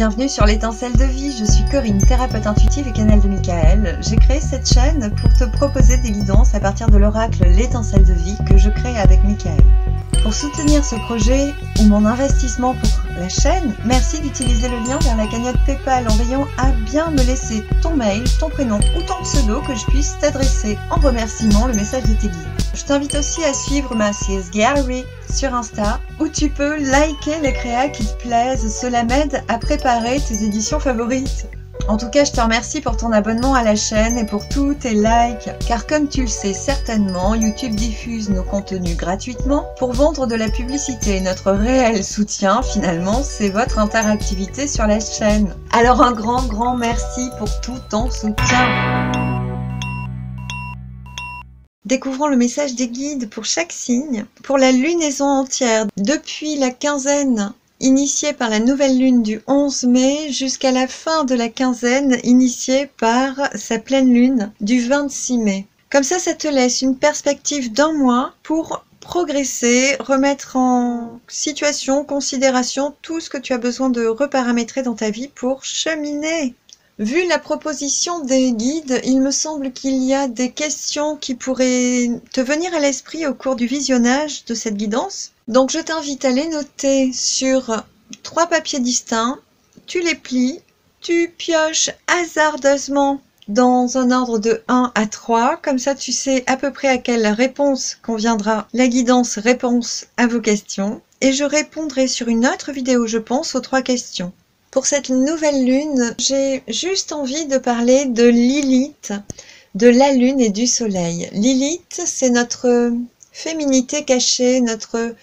Bienvenue sur l'étincelle de vie, je suis Corinne, thérapeute intuitive et canal de Michael. J'ai créé cette chaîne pour te proposer des guidances à partir de l'oracle l'étincelle de vie que je crée avec Michael. Pour soutenir ce projet ou mon investissement pour la chaîne, merci d'utiliser le lien vers la cagnotte PayPal en veillant à bien me laisser ton mail, ton prénom ou ton pseudo que je puisse t'adresser en remerciement le message de tes guides. Je t'invite aussi à suivre ma CS Gallery sur Insta où tu peux liker les créas qui te plaisent, cela m'aide à préparer tes éditions favorites. En tout cas, je te remercie pour ton abonnement à la chaîne et pour tous tes likes, car comme tu le sais certainement, YouTube diffuse nos contenus gratuitement pour vendre de la publicité. Notre réel soutien, finalement, c'est votre interactivité sur la chaîne. Alors un grand merci pour tout ton soutien. Découvrons le message des guides pour chaque signe, pour la lunaison entière, depuis la quinzaine initiée par la nouvelle lune du 11 mai jusqu'à la fin de la quinzaine initiée par sa pleine lune du 26 mai. Comme ça te laisse une perspective d'un mois pour progresser, remettre en situation, considération tout ce que tu as besoin de reparamétrer dans ta vie pour cheminer. Vu la proposition des guides, il me semble qu'il y a des questions qui pourraient te venir à l'esprit au cours du visionnage de cette guidance. Donc je t'invite à les noter sur 3 papiers distincts, tu les plies, tu pioches hasardeusement dans un ordre de 1 à 3, comme ça tu sais à peu près à quelle réponse conviendra la guidance réponse à vos questions. Et je répondrai sur une autre vidéo, je pense, aux 3 questions. Pour cette nouvelle lune, j'ai juste envie de parler de Lilith, de la lune et du soleil. Lilith, c'est notre féminité cachée, notre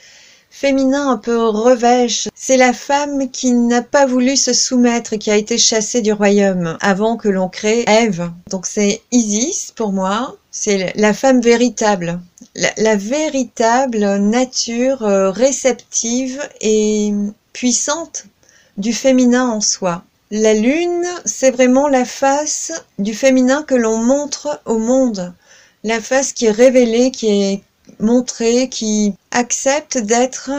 féminin un peu revêche. C'est la femme qui n'a pas voulu se soumettre et qui a été chassée du royaume avant que l'on crée Ève. Donc c'est Isis pour moi, c'est la femme véritable. La véritable nature réceptive et puissante du féminin en soi. La lune, c'est vraiment la face du féminin que l'on montre au monde. La face qui est révélée, qui est montrée, qui accepte d'être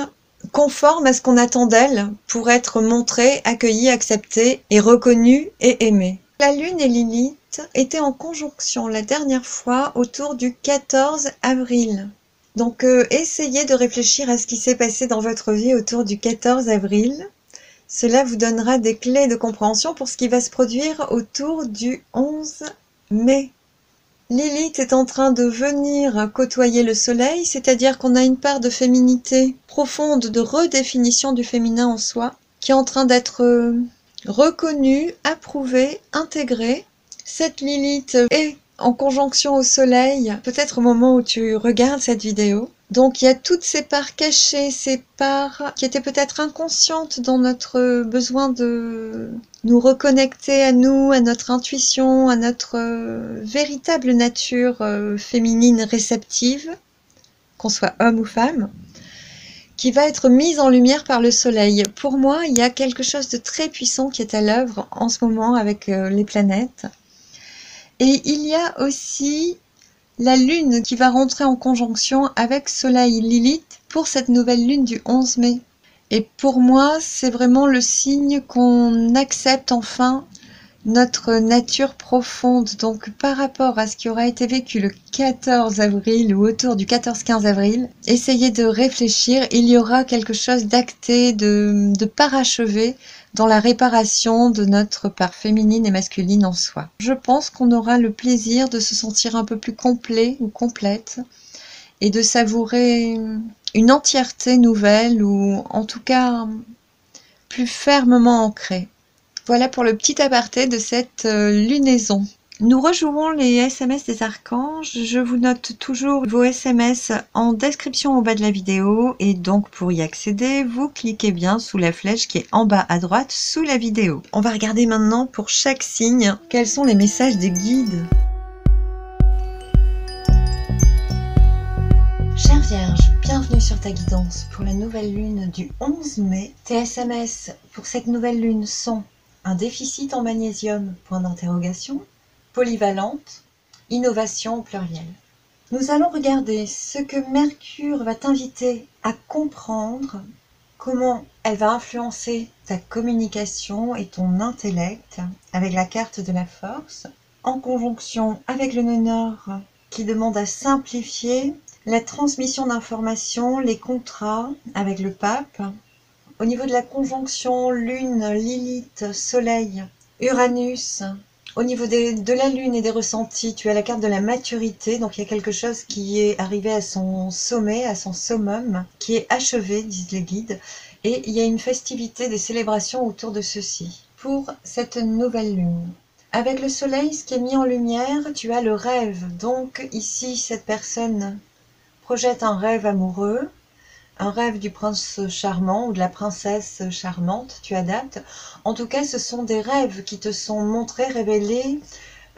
conforme à ce qu'on attend d'elle pour être montrée, accueillie, acceptée et reconnue et aimée. La lune et Lilith étaient en conjonction la dernière fois autour du 14 avril. Donc essayez de réfléchir à ce qui s'est passé dans votre vie autour du 14 avril. Cela vous donnera des clés de compréhension pour ce qui va se produire autour du 11 mai. Lilith est en train de venir côtoyer le soleil, c'est-à-dire qu'on a une part de féminité profonde, de redéfinition du féminin en soi, qui est en train d'être reconnue, approuvée, intégrée. Cette Lilith est en conjonction au soleil, peut-être au moment où tu regardes cette vidéo. Donc il y a toutes ces parts cachées, ces parts qui étaient peut-être inconscientes dans notre besoin de nous reconnecter à nous, à notre intuition, à notre véritable nature féminine réceptive, qu'on soit homme ou femme, qui va être mise en lumière par le soleil. Pour moi, il y a quelque chose de très puissant qui est à l'œuvre en ce moment avec les planètes. Et il y a aussi la lune qui va rentrer en conjonction avec Soleil Lilith pour cette nouvelle lune du 11 mai. Et pour moi, c'est vraiment le signe qu'on accepte enfin notre nature profonde. Donc par rapport à ce qui aura été vécu le 14 avril ou autour du 14-15 avril, essayez de réfléchir. Il y aura quelque chose d'acté, de parachevé dans la réparation de notre part féminine et masculine en soi. Je pense qu'on aura le plaisir de se sentir un peu plus complet ou complète et de savourer une entièreté nouvelle ou en tout cas plus fermement ancrée. Voilà pour le petit aparté de cette lunaison. Nous rejouons les SMS des archanges. Je vous note toujours vos SMS en description au bas de la vidéo et donc pour y accéder, vous cliquez bien sous la flèche qui est en bas à droite sous la vidéo. On va regarder maintenant pour chaque signe quels sont les messages des guides. Chère Vierge, bienvenue sur ta guidance pour la nouvelle lune du 11 mai. Tes SMS pour cette nouvelle lune sont un déficit en magnésium, point d'interrogation, polyvalente, innovation au pluriel. Nous allons regarder ce que Mercure va t'inviter à comprendre comment elle va influencer ta communication et ton intellect avec la carte de la force, en conjonction avec le nœud nord qui demande à simplifier la transmission d'informations, les contrats avec le pape. Au niveau de la conjonction Lune, Lilith, Soleil, Uranus, au niveau de la Lune et des ressentis, tu as la carte de la maturité, donc il y a quelque chose qui est arrivé à son sommet, à son summum, qui est achevé, disent les guides, et il y a une festivité, des célébrations autour de ceci, pour cette nouvelle Lune. Avec le Soleil, ce qui est mis en lumière, tu as le rêve, donc ici cette personne projette un rêve amoureux, un rêve du prince charmant ou de la princesse charmante, tu adaptes. En tout cas, ce sont des rêves qui te sont montrés, révélés,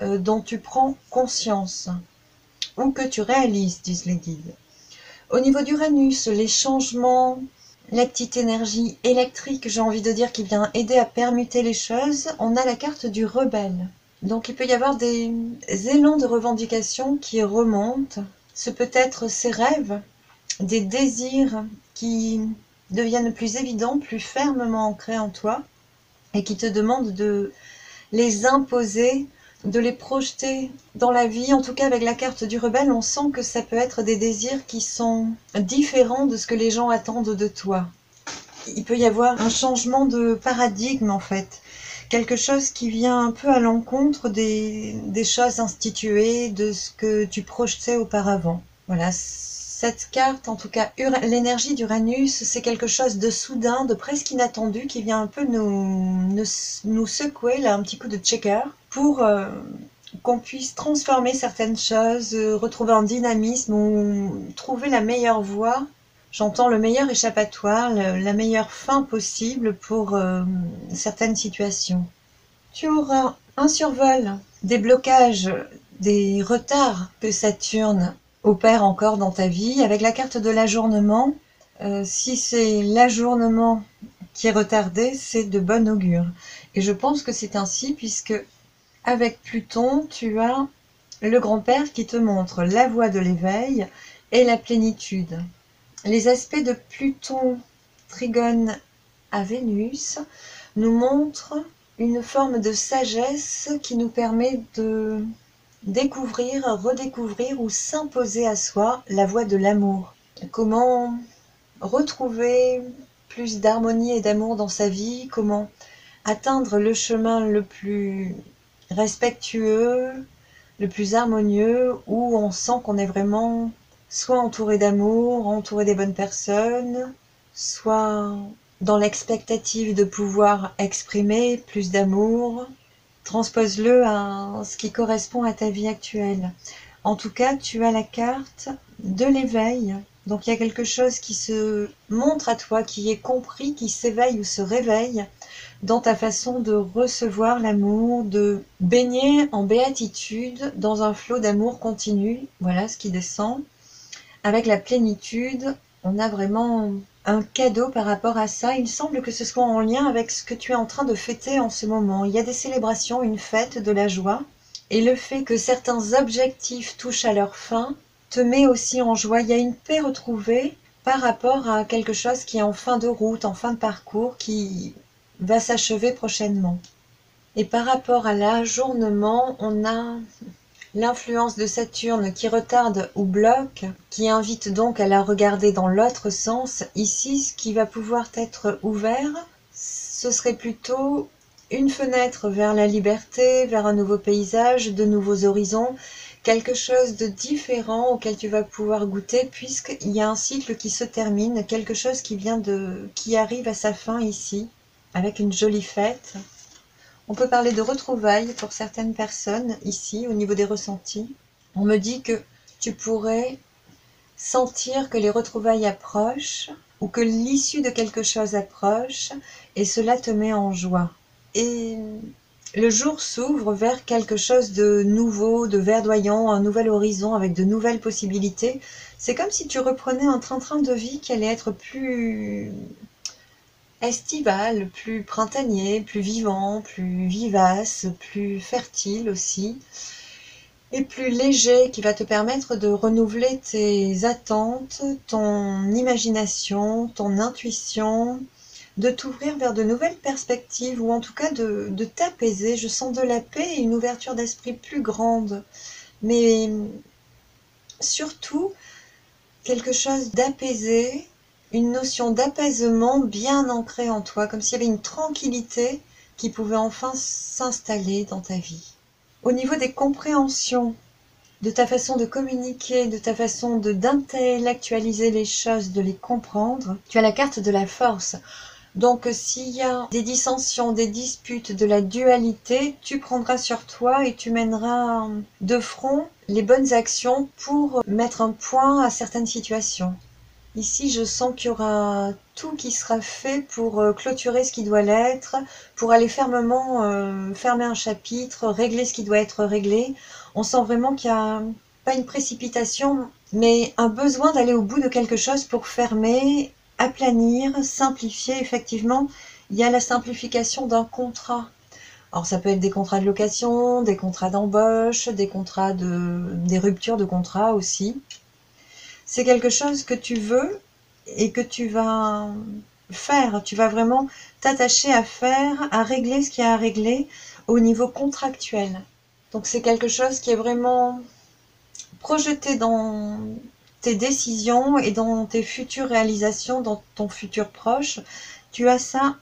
dont tu prends conscience ou que tu réalises, disent les guides. Au niveau d'Uranus, les changements, la petite énergie électrique, j'ai envie de dire, qui vient aider à permuter les choses, on a la carte du rebelle. Donc il peut y avoir des élans de revendication qui remontent. Ce peut être ces rêves, des désirs qui deviennent plus évidents, plus fermement ancrés en toi et qui te demandent de les imposer, de les projeter dans la vie. En tout cas, avec la carte du rebelle, on sent que ça peut être des désirs qui sont différents de ce que les gens attendent de toi. Il peut y avoir un changement de paradigme en fait. Quelque chose qui vient un peu à l'encontre des choses instituées, de ce que tu projetais auparavant. Voilà, cette carte, en tout cas l'énergie d'Uranus, c'est quelque chose de soudain, de presque inattendu, qui vient un peu nous secouer, là, un petit coup de checker, pour qu'on puisse transformer certaines choses, retrouver un dynamisme ou trouver la meilleure voie. J'entends le meilleur échappatoire, la meilleure fin possible pour certaines situations. Tu auras un survol, des blocages, des retards que Saturne opère encore dans ta vie. Avec la carte de l'ajournement, si c'est l'ajournement qui est retardé, c'est de bon augure. Et je pense que c'est ainsi puisque avec Pluton, tu as le grand-père qui te montre la voie de l'éveil et la plénitude. Les aspects de Pluton trigone à Vénus nous montrent une forme de sagesse qui nous permet de découvrir, redécouvrir ou s'imposer à soi la voie de l'amour. Comment retrouver plus d'harmonie et d'amour dans sa vie, comment atteindre le chemin le plus respectueux, le plus harmonieux, où on sent qu'on est vraiment soit entouré d'amour, entouré des bonnes personnes, soit dans l'expectative de pouvoir exprimer plus d'amour. Transpose-le à ce qui correspond à ta vie actuelle. En tout cas, tu as la carte de l'éveil. Donc il y a quelque chose qui se montre à toi, qui est compris, qui s'éveille ou se réveille dans ta façon de recevoir l'amour, de baigner en béatitude dans un flot d'amour continu. Voilà ce qui descend. Avec la plénitude, on a vraiment un cadeau par rapport à ça. Il semble que ce soit en lien avec ce que tu es en train de fêter en ce moment. Il y a des célébrations, une fête de la joie. Et le fait que certains objectifs touchent à leur fin te met aussi en joie. Il y a une paix retrouvée par rapport à quelque chose qui est en fin de route, en fin de parcours, qui va s'achever prochainement. Et par rapport à l'ajournement, on a l'influence de Saturne qui retarde ou bloque, qui invite donc à la regarder dans l'autre sens. Ici, ce qui va pouvoir être ouvert, ce serait plutôt une fenêtre vers la liberté, vers un nouveau paysage, de nouveaux horizons, quelque chose de différent auquel tu vas pouvoir goûter, puisqu'il y a un cycle qui se termine, quelque chose qui arrive à sa fin ici, avec une jolie fête. On peut parler de retrouvailles pour certaines personnes ici, au niveau des ressentis. On me dit que tu pourrais sentir que les retrouvailles approchent ou que l'issue de quelque chose approche et cela te met en joie. Et le jour s'ouvre vers quelque chose de nouveau, de verdoyant, un nouvel horizon avec de nouvelles possibilités. C'est comme si tu reprenais un train-train de vie qui allait être plus estival, plus printanier, plus vivant, plus vivace, plus fertile aussi. et plus léger, qui va te permettre de renouveler tes attentes, ton imagination, ton intuition, de t'ouvrir vers de nouvelles perspectives ou en tout cas de t'apaiser. Je sens de la paix et une ouverture d'esprit plus grande, mais surtout quelque chose d'apaisé, une notion d'apaisement bien ancrée en toi, comme s'il y avait une tranquillité qui pouvait enfin s'installer dans ta vie. Au niveau des compréhensions, de ta façon de communiquer, de ta façon d'intellectualiser les choses, de les comprendre, tu as la carte de la force. Donc s'il y a des dissensions, des disputes, de la dualité, tu prendras sur toi et tu mèneras de front les bonnes actions pour mettre un point à certaines situations. Ici, je sens qu'il y aura tout qui sera fait pour clôturer ce qui doit l'être, pour aller fermement fermer un chapitre, régler ce qui doit être réglé. On sent vraiment qu'il n'y a pas une précipitation, mais un besoin d'aller au bout de quelque chose pour fermer, aplanir, simplifier. Effectivement, il y a la simplification d'un contrat. Alors ça peut être des contrats de location, des contrats d'embauche, des ruptures de contrat aussi. C'est quelque chose que tu veux et que tu vas faire. Tu vas vraiment t'attacher à faire, à régler ce qu'il y a à régler au niveau contractuel. Donc c'est quelque chose qui est vraiment projeté dans tes décisions et dans tes futures réalisations, dans ton futur proche. Tu as ça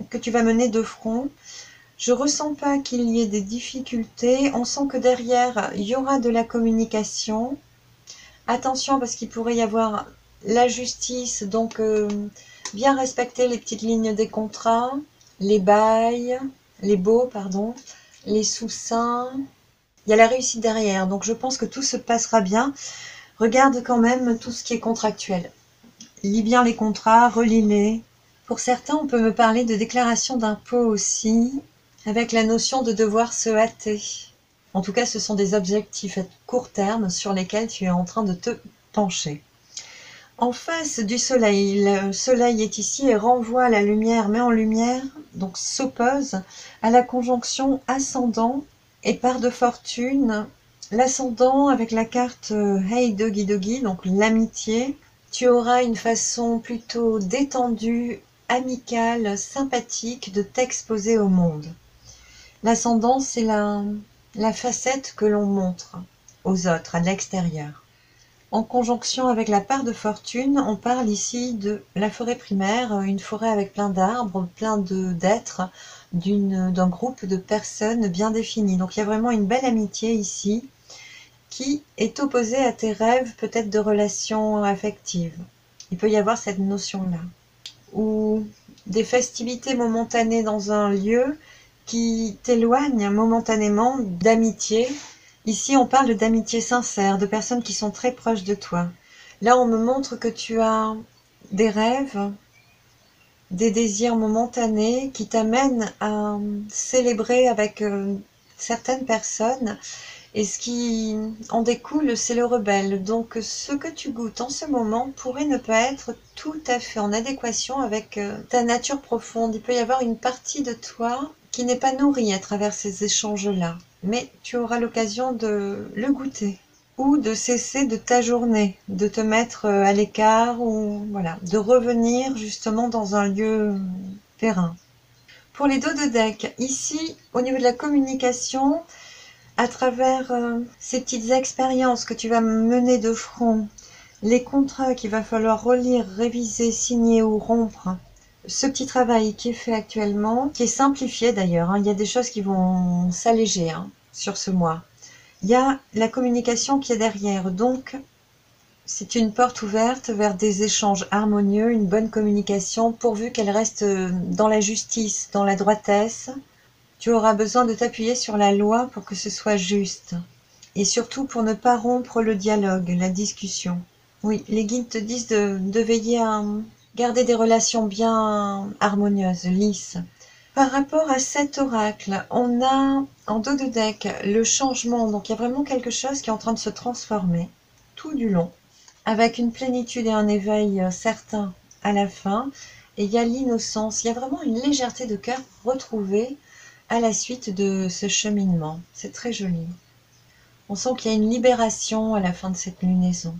que tu vas mener de front. Je ressens pas qu'il y ait des difficultés. On sent que derrière, il y aura de la communication. Attention parce qu'il pourrait y avoir la justice, donc bien respecter les petites lignes des contrats, les bails, les baux, pardon, les sous-seins. Il y a la réussite derrière, donc je pense que tout se passera bien. Regarde quand même tout ce qui est contractuel. Lis bien les contrats, relis-les. Pour certains, on peut me parler de déclaration d'impôt aussi, avec la notion de devoir se hâter. En tout cas, ce sont des objectifs à court terme sur lesquels tu es en train de te pencher. En face du soleil, le soleil est ici et renvoie la lumière, met en lumière, donc s'oppose à la conjonction ascendant et part de fortune. L'ascendant avec la carte Hey Doggy Doggy, donc l'amitié. Tu auras une façon plutôt détendue, amicale, sympathique de t'exposer au monde. L'ascendant, c'est la facette que l'on montre aux autres, à l'extérieur. En conjonction avec la part de fortune, on parle ici de la forêt primaire, une forêt avec plein d'arbres, plein d'êtres, d'un groupe de personnes bien définies. Donc il y a vraiment une belle amitié ici qui est opposée à tes rêves peut-être de relations affectives. Il peut y avoir cette notion-là. Ou des festivités momentanées dans un lieu qui t'éloignent momentanément d'amitié. Ici, on parle d'amitié sincère, de personnes qui sont très proches de toi. Là, on me montre que tu as des rêves, des désirs momentanés qui t'amènent à célébrer avec certaines personnes. Et ce qui en découle, c'est le rebelle. Donc, ce que tu goûtes en ce moment pourrait ne pas être tout à fait en adéquation avec ta nature profonde. Il peut y avoir une partie de toi qui n'est pas nourrie à travers ces échanges-là. Mais tu auras l'occasion de le goûter. Ou de cesser de ta journée, de te mettre à l'écart, ou voilà, de revenir justement dans un lieu périn. Pour les dos de deck, ici, au niveau de la communication, à travers ces petites expériences que tu vas mener de front, les contrats qu'il va falloir relire, réviser, signer ou rompre, ce petit travail qui est fait actuellement, qui est simplifié d'ailleurs, il y a des choses qui vont s'alléger sur ce mois. Il y a la communication qui est derrière, donc c'est une porte ouverte vers des échanges harmonieux, une bonne communication, pourvu qu'elle reste dans la justice, dans la droitesse. Tu auras besoin de t'appuyer sur la loi pour que ce soit juste. Et surtout pour ne pas rompre le dialogue, la discussion. Oui, les guides te disent de veiller à garder des relations bien harmonieuses, lisses. Par rapport à cet oracle, on a en dos de deck le changement. Donc il y a vraiment quelque chose qui est en train de se transformer tout du long, avec une plénitude et un éveil certain à la fin. Et il y a l'innocence, il y a vraiment une légèreté de cœur retrouvée à la suite de ce cheminement. C'est très joli. On sent qu'il y a une libération à la fin de cette lunaison.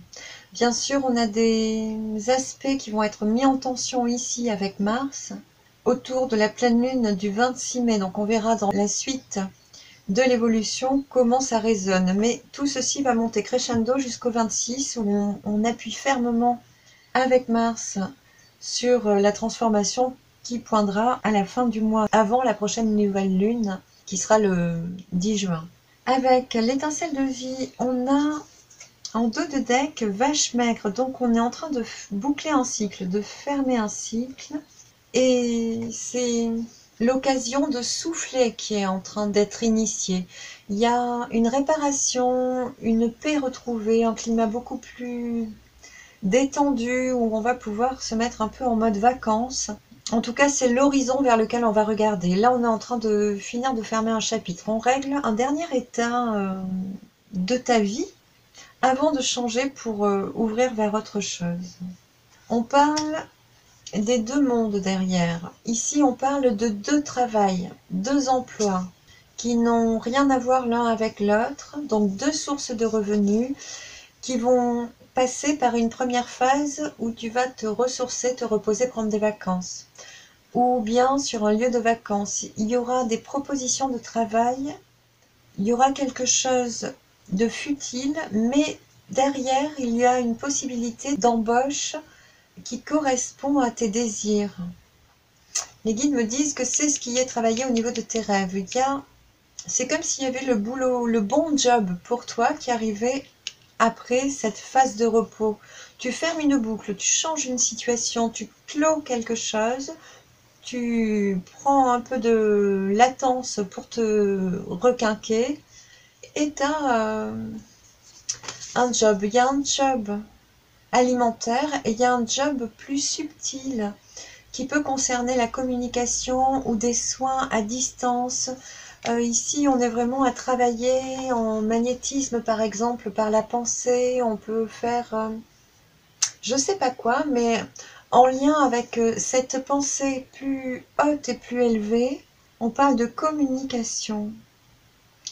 Bien sûr, on a des aspects qui vont être mis en tension ici avec Mars, autour de la pleine lune du 26 mai. Donc on verra dans la suite de l'évolution comment ça résonne. Mais tout ceci va monter crescendo jusqu'au 26 où on appuie fermement avec Mars sur la transformation qui poindra à la fin du mois, avant la prochaine nouvelle lune, qui sera le 10 juin. Avec l'étincelle de vie, on a en dos de deck vache maigre, donc on est en train de boucler un cycle, de fermer un cycle, et c'est l'occasion de souffler qui est en train d'être initiée. Il y a une réparation, une paix retrouvée, un climat beaucoup plus détendu où on va pouvoir se mettre un peu en mode vacances. En tout cas, c'est l'horizon vers lequel on va regarder. Là, on est en train de finir de fermer un chapitre. On règle un dernier état de ta vie avant de changer pour ouvrir vers autre chose. On parle des deux mondes derrière. Ici, on parle de deux travails, deux emplois qui n'ont rien à voir l'un avec l'autre, donc deux sources de revenus qui vont passer par une première phase où tu vas te ressourcer, te reposer, prendre des vacances. Ou bien sur un lieu de vacances, il y aura des propositions de travail, il y aura quelque chose de futile, mais derrière, il y a une possibilité d'embauche qui correspond à tes désirs. Les guides me disent que c'est ce qui est travaillé au niveau de tes rêves. C'est comme s'il y avait le boulot, le bon job pour toi qui arrivait après cette phase de repos. Tu fermes une boucle, tu changes une situation, tu clôt quelque chose, tu prends un peu de latence pour te requinquer et tu as un job. Il y a un job alimentaire et il y a un job plus subtil qui peut concerner la communication ou des soins à distance. Ici, on est vraiment à travailler en magnétisme, par exemple, par la pensée. On peut faire, je ne sais pas quoi, mais en lien avec cette pensée plus haute et plus élevée, on parle de communication.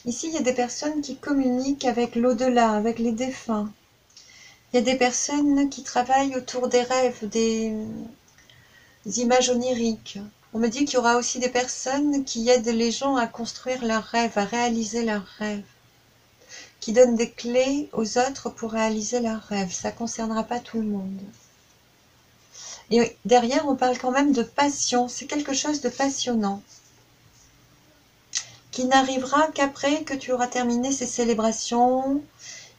Ici, il y a des personnes qui communiquent avec l'au-delà, avec les défunts. Il y a des personnes qui travaillent autour des rêves, des images oniriques. On me dit qu'il y aura aussi des personnes qui aident les gens à construire leurs rêves, à réaliser leurs rêves, qui donnent des clés aux autres pour réaliser leurs rêves. Ça ne concernera pas tout le monde. Et derrière, on parle quand même de passion. C'est quelque chose de passionnant, qui n'arrivera qu'après que tu auras terminé ces célébrations.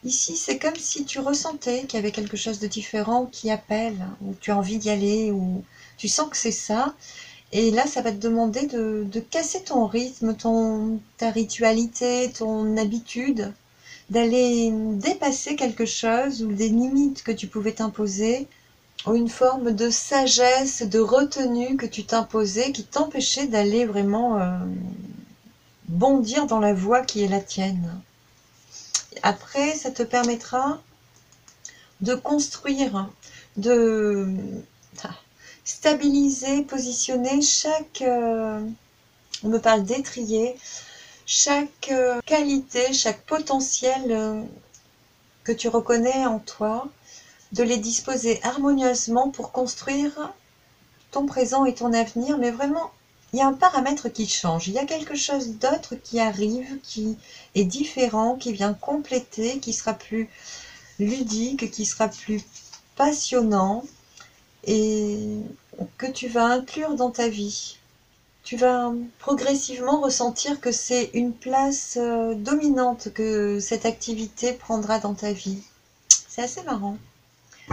Ici, c'est comme si tu ressentais qu'il y avait quelque chose de différent qui appelle, ou tu as envie d'y aller, ou tu sens que c'est ça. Et là, ça va te demander de casser ton rythme, ta ritualité, ton habitude, d'aller dépasser quelque chose ou des limites que tu pouvais t'imposer, ou une forme de sagesse, de retenue que tu t'imposais, qui t'empêchait d'aller vraiment bondir dans la voie qui est la tienne. Après, ça te permettra de construire, de stabiliser, positionner chaque, on me parle d'étrier, chaque qualité, chaque potentiel que tu reconnais en toi, de les disposer harmonieusement pour construire ton présent et ton avenir. Mais vraiment, il y a un paramètre qui change, il y a quelque chose d'autre qui arrive, qui est différent, qui vient compléter, qui sera plus ludique, qui sera plus passionnant et que tu vas inclure dans ta vie. Tu vas progressivement ressentir que c'est une place dominante que cette activité prendra dans ta vie. C'est assez marrant.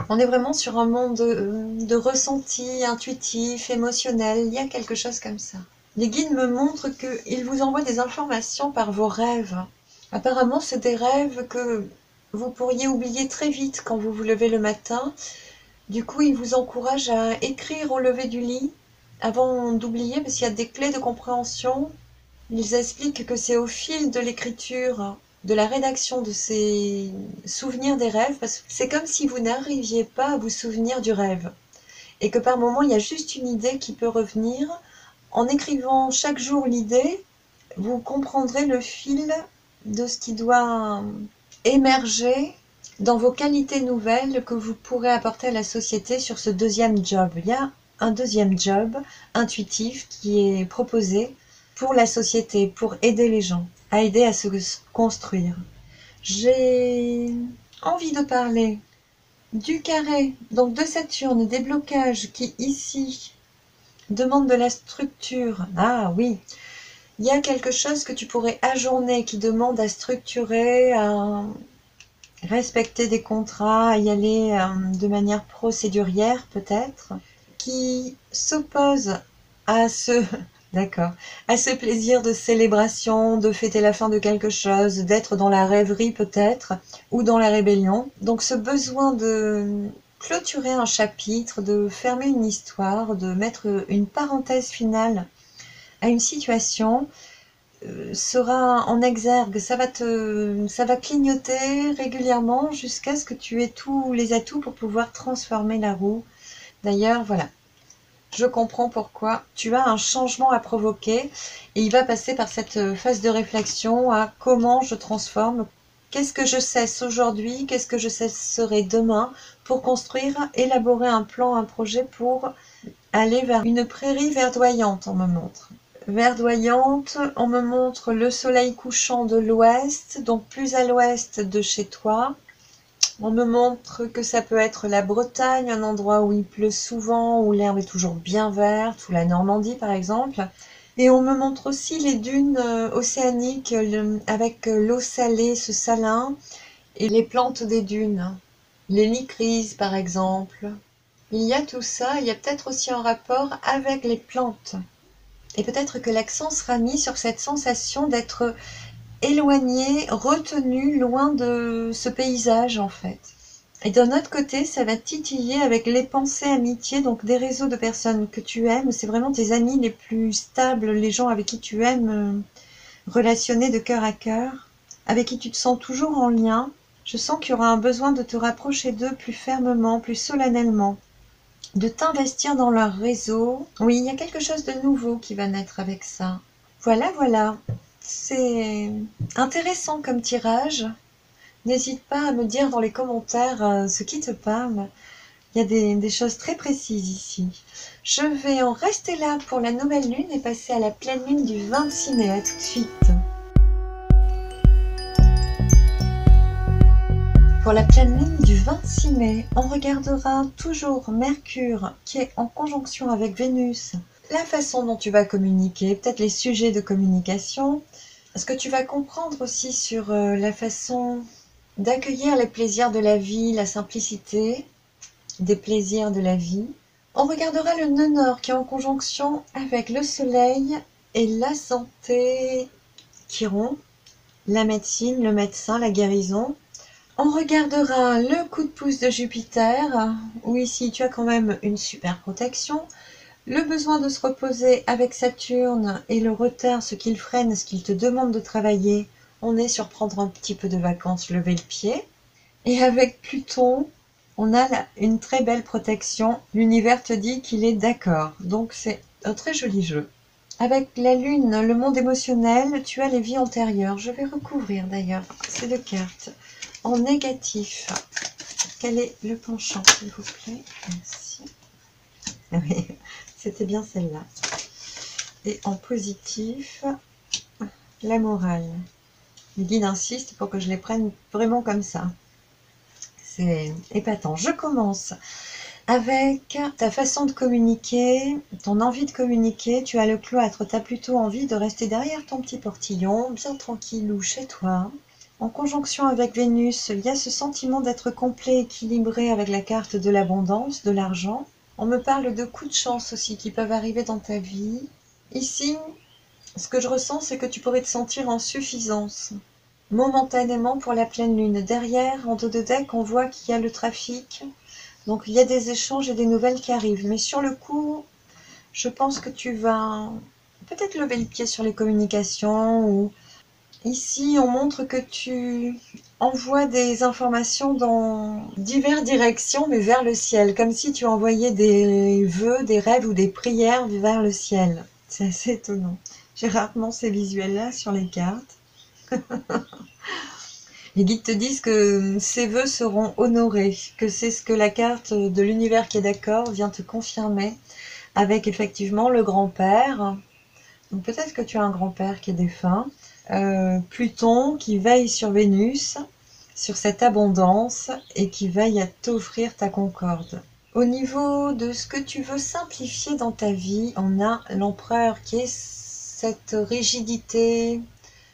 On est vraiment sur un monde de ressenti intuitif, émotionnel. Il y a quelque chose comme ça. Les guides me montrent qu'ils vous envoient des informations par vos rêves. Apparemment, c'est des rêves que vous pourriez oublier très vite quand vous vous levez le matin. Du coup, ils vous encouragent à écrire au lever du lit avant d'oublier, parce qu'il y a des clés de compréhension. Ils expliquent que c'est au fil de l'écriture, de la rédaction de ces souvenirs des rêves, parce que c'est comme si vous n'arriviez pas à vous souvenir du rêve. Et que par moment, il y a juste une idée qui peut revenir. En écrivant chaque jour l'idée, vous comprendrez le fil de ce qui doit émerger dans vos qualités nouvelles que vous pourrez apporter à la société sur ce deuxième job. Il y a un deuxième job intuitif qui est proposé pour la société, pour aider les gens, à aider à se construire. J'ai envie de parler du carré, donc de Saturne, des blocages qui ici demandent de la structure. Ah oui, il y a quelque chose que tu pourrais ajourner qui demande à structurer, à respecter des contrats, à y aller de manière procédurière peut-être, qui s'oppose à ce d'accord, à ce plaisir de célébration, de fêter la fin de quelque chose, d'être dans la rêverie peut-être, ou dans la rébellion. Donc ce besoin de clôturer un chapitre, de fermer une histoire, de mettre une parenthèse finale à une situation, sera en exergue, ça va clignoter régulièrement jusqu'à ce que tu aies tous les atouts pour pouvoir transformer la roue. D'ailleurs, voilà, je comprends pourquoi tu as un changement à provoquer et il va passer par cette phase de réflexion à comment je transforme, qu'est-ce que je cesse aujourd'hui, qu'est-ce que je cesserai demain pour construire, élaborer un plan, un projet pour aller vers une prairie verdoyante, on me montre. Verdoyante, on me montre le soleil couchant de l'ouest, donc plus à l'ouest de chez toi. On me montre que ça peut être la Bretagne, un endroit où il pleut souvent, où l'herbe est toujours bien verte, ou la Normandie par exemple. Et on me montre aussi les dunes océaniques avec l'eau salée, ce salin, et les plantes des dunes. Les lycrises par exemple. Il y a tout ça, il y a peut-être aussi un rapport avec les plantes. Et peut-être que l'accent sera mis sur cette sensation d'être éloigné, retenu, loin de ce paysage en fait. Et d'un autre côté, ça va titiller avec les pensées amitiés, donc des réseaux de personnes que tu aimes. C'est vraiment tes amis les plus stables, les gens avec qui tu aimes relationner de cœur à cœur, avec qui tu te sens toujours en lien. Je sens qu'il y aura un besoin de te rapprocher d'eux plus fermement, plus solennellement, de t'investir dans leur réseau. Oui, il y a quelque chose de nouveau qui va naître avec ça. Voilà, voilà. C'est intéressant comme tirage. N'hésite pas à me dire dans les commentaires ce qui te parle. Il y a des choses très précises ici. Je vais en rester là pour la nouvelle lune et passer à la pleine lune du 26 mai. À tout de suite. Pour la pleine lune du 26 mai, on regardera toujours Mercure qui est en conjonction avec Vénus. La façon dont tu vas communiquer, peut-être les sujets de communication, ce que tu vas comprendre aussi sur la façon d'accueillir les plaisirs de la vie, la simplicité des plaisirs de la vie. On regardera le nœud nord qui est en conjonction avec le soleil et la santé, Chiron, la médecine, le médecin, la guérison. On regardera le coup de pouce de Jupiter, où ici tu as quand même une super protection. Le besoin de se reposer avec Saturne et le retard, ce qu'il freine, ce qu'il te demande de travailler. On est sur prendre un petit peu de vacances, lever le pied. Et avec Pluton, on a une très belle protection. L'univers te dit qu'il est d'accord. Donc c'est un très joli jeu. Avec la Lune, le monde émotionnel, tu as les vies antérieures. Je vais recouvrir d'ailleurs ces deux cartes. En négatif, quel est le penchant, s'il vous plaît? Merci. Oui, c'était bien celle-là. Et en positif, la morale. Les guides insistent pour que je les prenne vraiment comme ça. C'est épatant. Je commence avec ta façon de communiquer, ton envie de communiquer. Tu as le cloître, tu as plutôt envie de rester derrière ton petit portillon, bien tranquillou chez toi. En conjonction avec Vénus, il y a ce sentiment d'être complet, équilibré avec la carte de l'abondance, de l'argent. On me parle de coups de chance aussi qui peuvent arriver dans ta vie. Ici, ce que je ressens, c'est que tu pourrais te sentir en suffisance, momentanément pour la pleine lune. Derrière, en dos de deck, on voit qu'il y a le trafic. Donc il y a des échanges et des nouvelles qui arrivent. Mais sur le coup, je pense que tu vas peut-être lever le pied sur les communications ou... Ici, on montre que tu envoies des informations dans diverses directions, mais vers le ciel, comme si tu envoyais des vœux, des rêves ou des prières vers le ciel. C'est assez étonnant. J'ai rarement ces visuels-là sur les cartes. Les guides te disent que ces vœux seront honorés, que c'est ce que la carte de l'univers qui est d'accord vient te confirmer, avec effectivement le grand-père. Donc peut-être que tu as un grand-père qui est défunt, Pluton qui veille sur Vénus, sur cette abondance et qui veille à t'offrir ta concorde. Au niveau de ce que tu veux simplifier dans ta vie, on a l'empereur qui est cette rigidité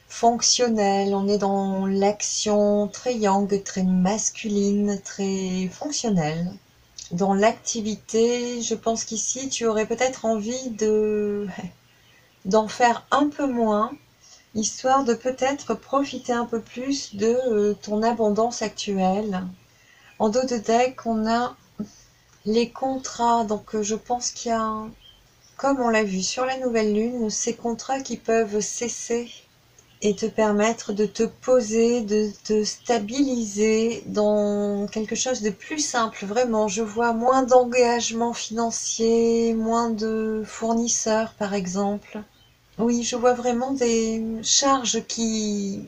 fonctionnelle. On est dans l'action très yang, très masculine, très fonctionnelle. Dans l'activité, je pense qu'ici tu aurais peut-être envie d'en faire un peu moins, histoire de peut-être profiter un peu plus de ton abondance actuelle. En dos de deck, on a les contrats, donc je pense qu'il y a, comme on l'a vu sur la nouvelle lune, ces contrats qui peuvent cesser et te permettre de te poser, de te stabiliser dans quelque chose de plus simple. Vraiment, je vois moins d'engagement financier, moins de fournisseurs par exemple. Oui, je vois vraiment des charges qui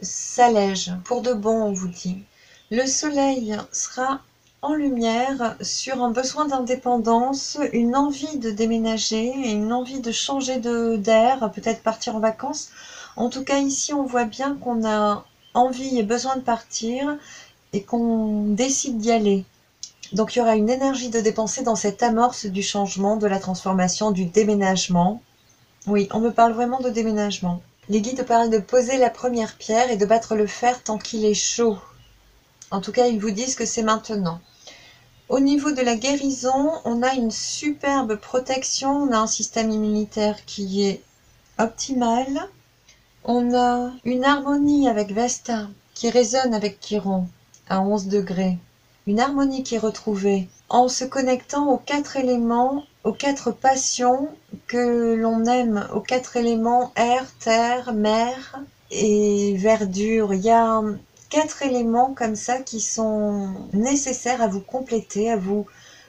s'allègent. Pour de bon, on vous dit. Le soleil sera en lumière sur un besoin d'indépendance, une envie de déménager, une envie de changer d'air, peut-être partir en vacances. En tout cas, ici, on voit bien qu'on a envie et besoin de partir et qu'on décide d'y aller. Donc, il y aura une énergie de dépenser dans cette amorce du changement, de la transformation, du déménagement. Oui, on me parle vraiment de déménagement. Les guides parlent de poser la première pierre et de battre le fer tant qu'il est chaud. En tout cas, ils vous disent que c'est maintenant. Au niveau de la guérison, on a une superbe protection, on a un système immunitaire qui est optimal. On a une harmonie avec Vesta qui résonne avec Chiron à 11 degrés. Une harmonie qui est retrouvée en se connectant aux 4 éléments, aux 4 passions que l'on aime, aux 4 éléments air, terre, mer et verdure. Il y a 4 éléments comme ça qui sont nécessaires à vous compléter, à vous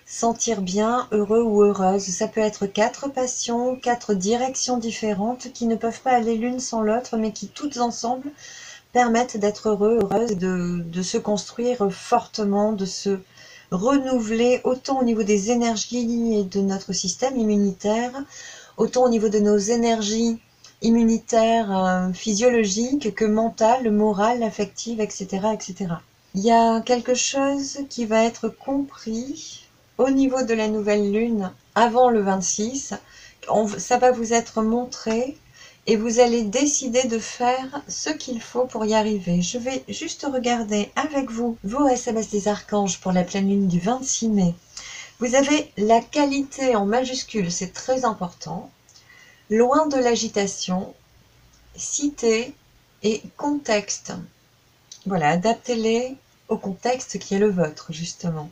sentir bien, heureux ou heureuse. Ça peut être 4 passions, 4 directions différentes qui ne peuvent pas aller l'une sans l'autre, mais qui toutes ensemble permettent d'être heureux, heureuse, de se construire fortement, de se renouveler autant au niveau des énergies et de notre système immunitaire, autant au niveau de nos énergies immunitaires physiologiques que mentales, morales, affectives, etc., etc. Il y a quelque chose qui va être compris au niveau de la nouvelle lune avant le 26. Ça va vous être montré et vous allez décider de faire ce qu'il faut pour y arriver. Je vais juste regarder avec vous vos SMS des archanges pour la pleine lune du 26 mai. Vous avez la qualité en majuscule, c'est très important. Loin de l'agitation, cité et contexte. Voilà, adaptez-les au contexte qui est le vôtre, justement.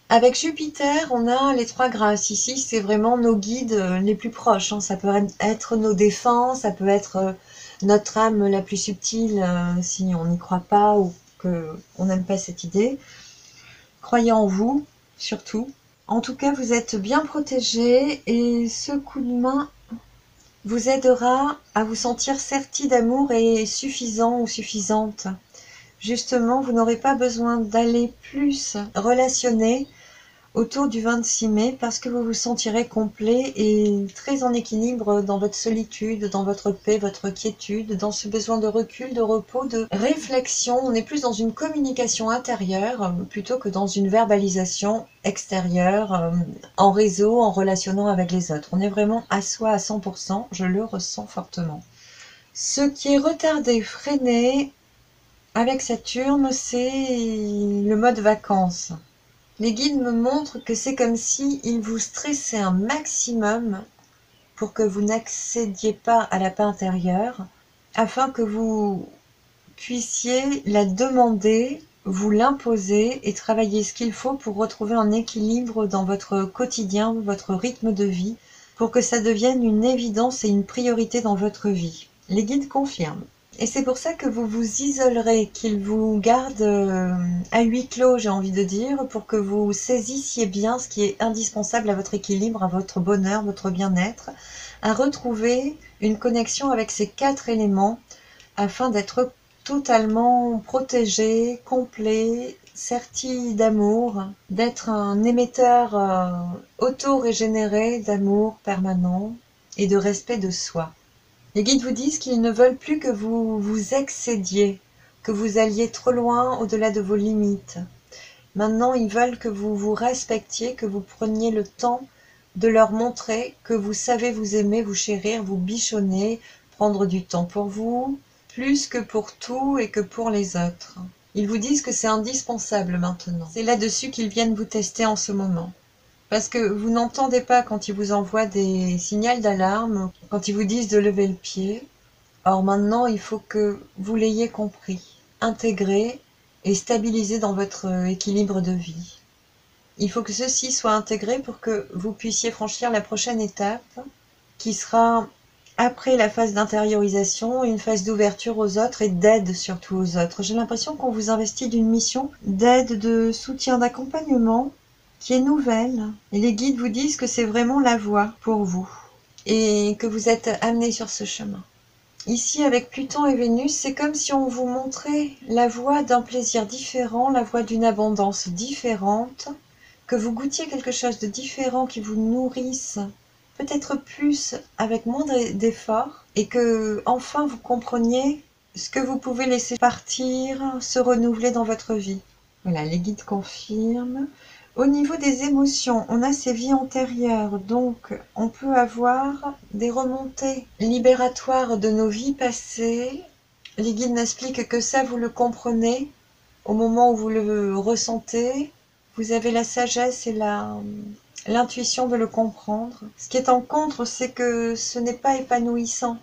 Avec Jupiter, on a les 3 grâces. Ici, c'est vraiment nos guides les plus proches. Ça peut être nos défunts, ça peut être notre âme la plus subtile si on n'y croit pas ou qu'on n'aime pas cette idée. Croyez en vous, surtout. En tout cas, vous êtes bien protégés et ce coup de main vous aidera à vous sentir serti d'amour et suffisant ou suffisante. Justement, vous n'aurez pas besoin d'aller plus relationner autour du 26 mai parce que vous vous sentirez complet et très en équilibre dans votre solitude, dans votre paix, votre quiétude, dans ce besoin de recul, de repos, de réflexion. On est plus dans une communication intérieure plutôt que dans une verbalisation extérieure, en réseau, en relationnant avec les autres. On est vraiment à soi à 100%, je le ressens fortement. Ce qui est retardé, freiné avec Saturne, c'est le mode vacances. Les guides me montrent que c'est comme si ils vous stressaient un maximum pour que vous n'accédiez pas à la paix intérieure, afin que vous puissiez la demander, vous l'imposer et travailler ce qu'il faut pour retrouver un équilibre dans votre quotidien, votre rythme de vie, pour que ça devienne une évidence et une priorité dans votre vie. Les guides confirment. Et c'est pour ça que vous vous isolerez, qu'ils vous gardent à huis clos, j'ai envie de dire, pour que vous saisissiez bien ce qui est indispensable à votre équilibre, à votre bonheur, votre bien-être, à retrouver une connexion avec ces 4 éléments afin d'être totalement protégé, complet, serti d'amour, d'être un émetteur auto-régénéré d'amour permanent et de respect de soi. Les guides vous disent qu'ils ne veulent plus que vous vous excédiez, que vous alliez trop loin au-delà de vos limites. Maintenant, ils veulent que vous vous respectiez, que vous preniez le temps de leur montrer que vous savez vous aimer, vous chérir, vous bichonner, prendre du temps pour vous, plus que pour tout et que pour les autres. Ils vous disent que c'est indispensable maintenant. C'est là-dessus qu'ils viennent vous tester en ce moment. Parce que vous n'entendez pas quand ils vous envoient des signaux d'alarme, quand ils vous disent de lever le pied. Or maintenant, il faut que vous l'ayez compris, intégré et stabilisé dans votre équilibre de vie. Il faut que ceci soit intégré pour que vous puissiez franchir la prochaine étape, qui sera après la phase d'intériorisation, une phase d'ouverture aux autres et d'aide surtout aux autres. J'ai l'impression qu'on vous investit d'une mission d'aide, de soutien, d'accompagnement qui est nouvelle. Et les guides vous disent que c'est vraiment la voie pour vous et que vous êtes amené sur ce chemin. Ici, avec Pluton et Vénus, c'est comme si on vous montrait la voie d'un plaisir différent, la voie d'une abondance différente, que vous goûtiez quelque chose de différent qui vous nourrisse, peut-être plus avec moins d'efforts, et que enfin vous compreniez ce que vous pouvez laisser partir, se renouveler dans votre vie. Voilà, les guides confirment. Au niveau des émotions, on a ces vies antérieures, donc on peut avoir des remontées libératoires de nos vies passées. Les guides n'expliquent que ça, vous le comprenez au moment où vous le ressentez. Vous avez la sagesse et l'intuition de le comprendre. Ce qui est en contre, c'est que ce n'est pas épanouissant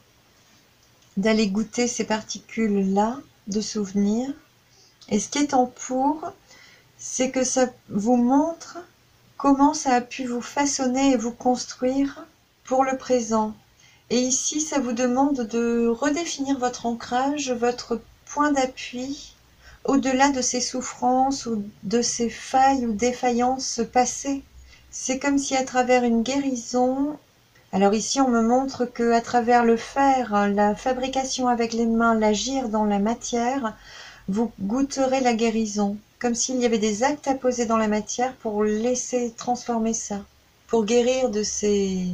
d'aller goûter ces particules-là de souvenirs. Et ce qui est en pour, c'est que ça vous montre comment ça a pu vous façonner et vous construire pour le présent. Et ici, ça vous demande de redéfinir votre ancrage, votre point d'appui, au-delà de ces souffrances ou de ces failles ou défaillances passées. C'est comme si à travers une guérison, alors ici on me montre que à travers le faire, la fabrication avec les mains, l'agir dans la matière, vous goûterez la guérison, comme s'il y avait des actes à poser dans la matière pour laisser transformer ça, pour guérir de ces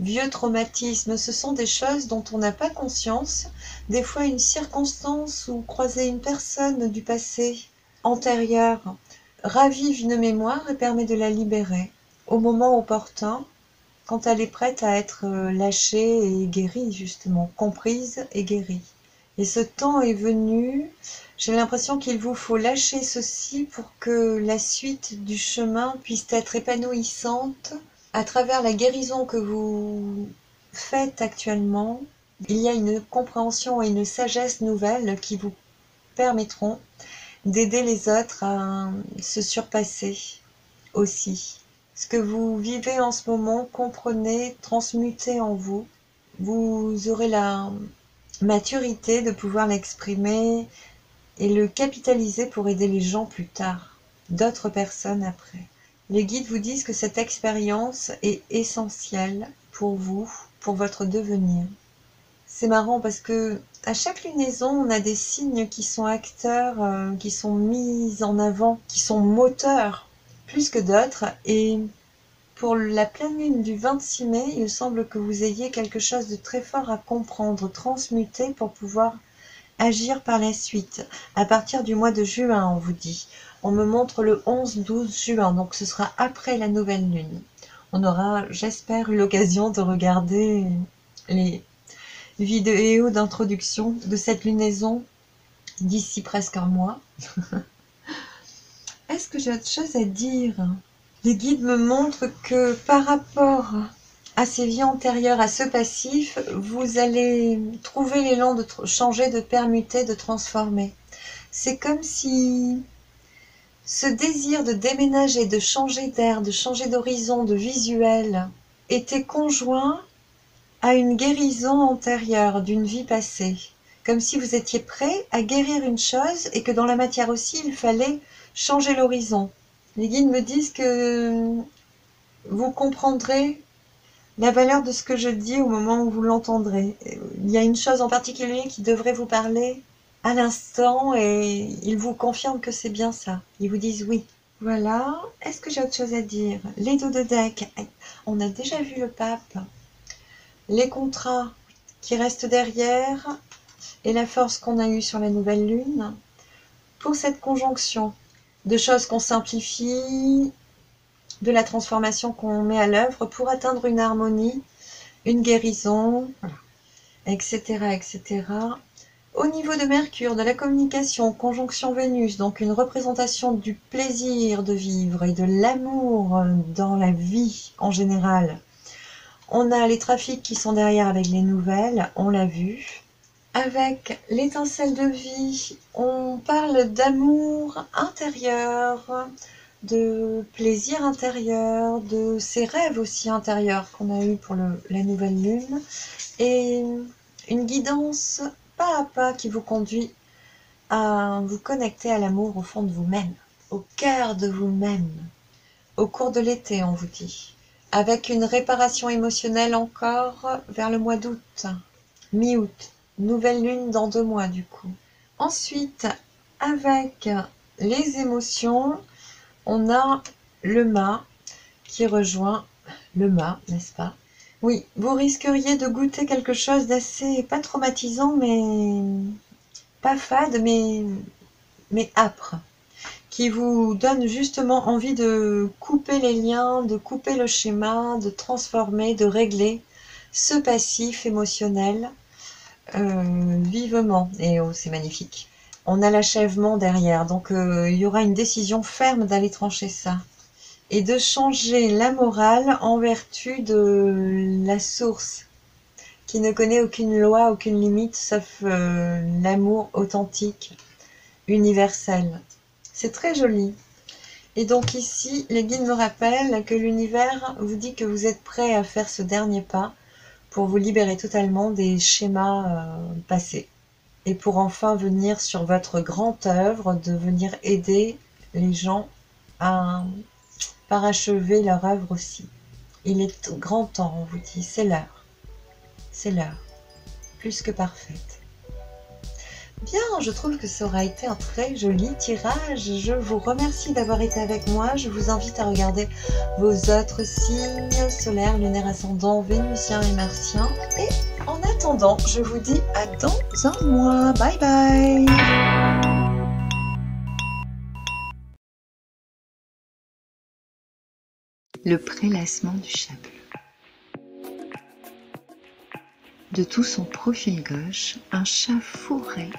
vieux traumatismes. Ce sont des choses dont on n'a pas conscience. Des fois, une circonstance ou croiser une personne du passé antérieur ravive une mémoire et permet de la libérer au moment opportun, quand elle est prête à être lâchée et guérie, justement, comprise et guérie. Et ce temps est venu, j'ai l'impression qu'il vous faut lâcher ceci pour que la suite du chemin puisse être épanouissante. À travers la guérison que vous faites actuellement, il y a une compréhension et une sagesse nouvelle qui vous permettront d'aider les autres à se surpasser aussi. Ce que vous vivez en ce moment, comprenez, transmutez en vous. Vous aurez la maturité de pouvoir l'exprimer et le capitaliser pour aider les gens plus tard, d'autres personnes après. Les guides vous disent que cette expérience est essentielle pour vous, pour votre devenir. C'est marrant parce que à chaque lunaison, on a des signes qui sont acteurs, qui sont mis en avant, qui sont moteurs plus que d'autres. Et pour la pleine lune du 26 mai, il semble que vous ayez quelque chose de très fort à comprendre, transmuter pour pouvoir agir par la suite. À partir du mois de juin, on vous dit. On me montre le 11-12 juin, donc ce sera après la nouvelle lune. On aura, j'espère, eu l'occasion de regarder les vidéos d'introduction de cette lunaison d'ici presque un mois. Est-ce que j'ai autre chose à dire? Les guides me montrent que par rapport à ces vies antérieures, à ce passif, vous allez trouver l'élan de changer, de permuter, de transformer. C'est comme si ce désir de déménager, de changer d'air, de changer d'horizon, de visuel, était conjoint à une guérison antérieure d'une vie passée. Comme si vous étiez prêt à guérir une chose et que dans la matière aussi, il fallait changer l'horizon. Les guides me disent que vous comprendrez la valeur de ce que je dis au moment où vous l'entendrez. Il y a une chose en particulier qui devrait vous parler à l'instant et ils vous confirment que c'est bien ça. Ils vous disent oui. Voilà. Est-ce que j'ai autre chose à dire? Les dos de deck. On a déjà vu le pape. Les contrats qui restent derrière et la force qu'on a eue sur la nouvelle lune. Pour cette conjonction de choses qu'on simplifie, de la transformation qu'on met à l'œuvre pour atteindre une harmonie, une guérison, etc., etc. Au niveau de Mercure, de la communication, conjonction Vénus, donc une représentation du plaisir de vivre et de l'amour dans la vie en général. On a les trafics qui sont derrière avec les nouvelles, on l'a vu. Avec l'étincelle de vie, on parle d'amour intérieur, de plaisir intérieur, de ces rêves aussi intérieurs qu'on a eu pour la nouvelle lune, et une guidance pas à pas qui vous conduit à vous connecter à l'amour au fond de vous-même, au cœur de vous-même, au cours de l'été, on vous dit, avec une réparation émotionnelle encore vers le mois d'août, mi-août, nouvelle lune dans 2 mois du coup. Ensuite, avec les émotions, on a le mât qui rejoint le mât, n'est-ce pas? Oui, vous risqueriez de goûter quelque chose d'assez, pas traumatisant, mais pas fade, mais âpre, qui vous donne justement envie de couper les liens, de couper le schéma, de transformer, de régler ce passif émotionnel vivement. Et oh, c'est magnifique. On a l'achèvement derrière, donc il y aura une décision ferme d'aller trancher ça. Et de changer la morale en vertu de la source, qui ne connaît aucune loi, aucune limite, sauf l'amour authentique, universel. C'est très joli. Et donc ici, les guides me rappellent que l'univers vous dit que vous êtes prêt à faire ce dernier pas pour vous libérer totalement des schémas passés. Et pour enfin venir sur votre grande œuvre, de venir aider les gens à parachever leur œuvre aussi. Il est grand temps, on vous dit, c'est l'heure. C'est l'heure. Plus que parfaite. Bien, je trouve que ça aura été un très joli tirage. Je vous remercie d'avoir été avec moi. Je vous invite à regarder vos autres signes solaires, lunaires, ascendants, vénusiens et martiens. Et en attendant, je vous dis à dans un mois. Bye bye. Le prélassement du chat bleu. De tout son profil gauche, un chat fourré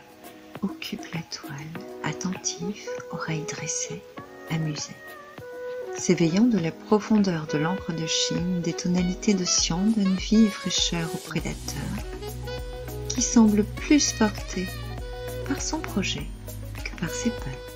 occupe la toile, attentif, oreilles dressées, amusé. S'éveillant de la profondeur de l'encre de Chine, des tonalités de cyan donnent vie et fraîcheur au prédateur, qui semble plus porté par son projet que par ses peurs.